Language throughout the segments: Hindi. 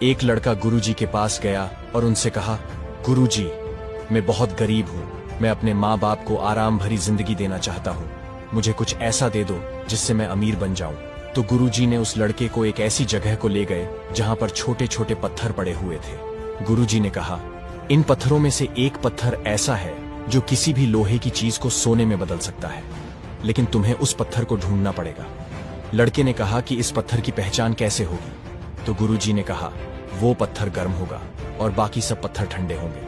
एक लड़का गुरुजी के पास गया और उनसे कहा, गुरुजी, मैं बहुत गरीब हूँ, मैं अपने माँ बाप को आराम भरी जिंदगी देना चाहता हूँ, मुझे कुछ ऐसा दे दो जिससे मैं अमीर बन जाऊं। तो गुरुजी ने उस लड़के को एक ऐसी जगह को ले गए जहां पर छोटे छोटे पत्थर पड़े हुए थे। गुरुजी ने कहा, इन पत्थरों में से एक पत्थर ऐसा है जो किसी भी लोहे की चीज को सोने में बदल सकता है, लेकिन तुम्हें उस पत्थर को ढूंढना पड़ेगा। लड़के ने कहा कि इस पत्थर की पहचान कैसे होगी? तो गुरुजी ने कहा, वो पत्थर गर्म होगा और बाकी सब पत्थर ठंडे होंगे।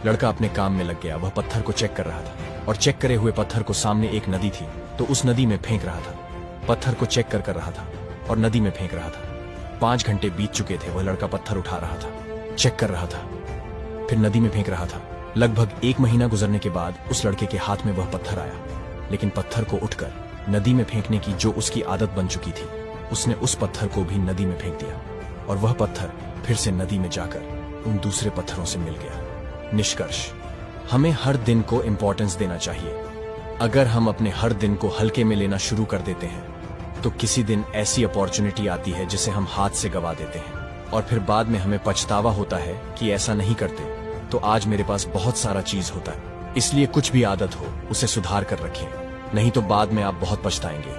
लड़का अपने काम में लग गया। वह पत्थर को चेक कर रहा था और चेक करे हुए पत्थर को सामने एक नदी थी तो उस नदी में फेंक रहा था। पत्थर को चेक कर रहा था और नदी में फेंक रहा था। 5 घंटे बीत चुके थे। वह लड़का पत्थर उठा रहा था, चेक कर रहा था, फिर नदी में फेंक रहा था। लगभग 1 महीना गुजरने के बाद उस लड़के के हाथ में वह पत्थर आया, लेकिन पत्थर को उठकर नदी में फेंकने की जो उसकी आदत बन चुकी थी, उसने उस पत्थर को भी नदी में फेंक दिया और वह पत्थर फिर से नदी में जाकर उन दूसरे पत्थरों से मिल गया। निष्कर्ष, हमें हर दिन को इंपॉर्टेंस देना चाहिए। अगर हम अपने हर दिन को हल्के में लेना शुरू कर देते हैं तो किसी दिन ऐसी अपॉर्चुनिटी आती है जिसे हम हाथ से गवा देते हैं और फिर बाद में हमें पछतावा होता है कि ऐसा नहीं करते तो आज मेरे पास बहुत सारा चीज होता है। इसलिए कुछ भी आदत हो उसे सुधार कर रखें, नहीं तो बाद में आप बहुत पछताएंगे।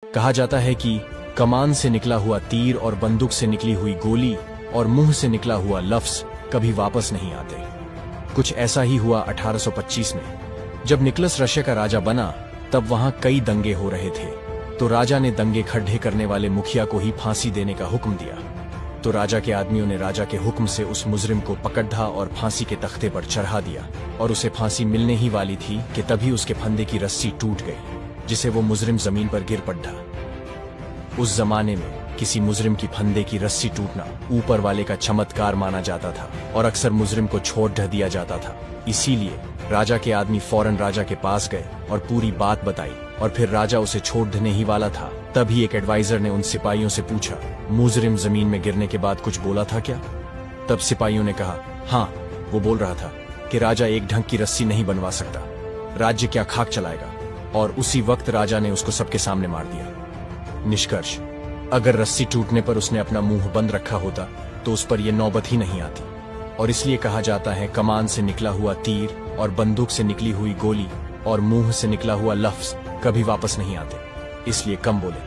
कहा जाता है कि कमान से निकला हुआ तीर और बंदूक से निकली हुई गोली और मुंह से निकला हुआ लफ्ज कभी वापस नहीं आते। कुछ ऐसा ही हुआ 1825 में। जब निकोलस रशिया का राजा बना तब वहां कई दंगे हो रहे थे, तो राजा ने दंगे खड्डे करने वाले मुखिया को ही फांसी देने का हुक्म दिया। तो राजा के आदमियों ने राजा के हुक्म से उस मुजरिम को पकड़ा और फांसी के तख्ते पर चढ़ा दिया और उसे फांसी मिलने ही वाली थी कि तभी उसके फंदे की रस्सी टूट गई, जिसे वो मुजरिम जमीन पर गिर पड़ा। उस जमाने में किसी मुजरिम की फंदे की रस्सी टूटना ऊपर वाले का चमत्कार माना जाता था और अक्सर मुजरिम को छोड़ ढह दिया जाता था। इसीलिए राजा के आदमी फौरन राजा के पास गए और पूरी बात बताई और फिर राजा उसे छोड़ देने ही वाला था, तभी एक एडवाइजर ने उन सिपाहियों से पूछा, मुजरिम जमीन में गिरने के बाद कुछ बोला था क्या? तब सिपाहियों ने कहा, हाँ, वो बोल रहा था कि राजा एक ढंग की रस्सी नहीं बनवा सकता, राज्य क्या खाक चलाएगा। और उसी वक्त राजा ने उसको सबके सामने मार दिया। निष्कर्ष, अगर रस्सी टूटने पर उसने अपना मुंह बंद रखा होता तो उस पर यह नौबत ही नहीं आती। और इसलिए कहा जाता है, कमान से निकला हुआ तीर और बंदूक से निकली हुई गोली और मुंह से निकला हुआ लफ्ज कभी वापस नहीं आते। इसलिए कम बोले।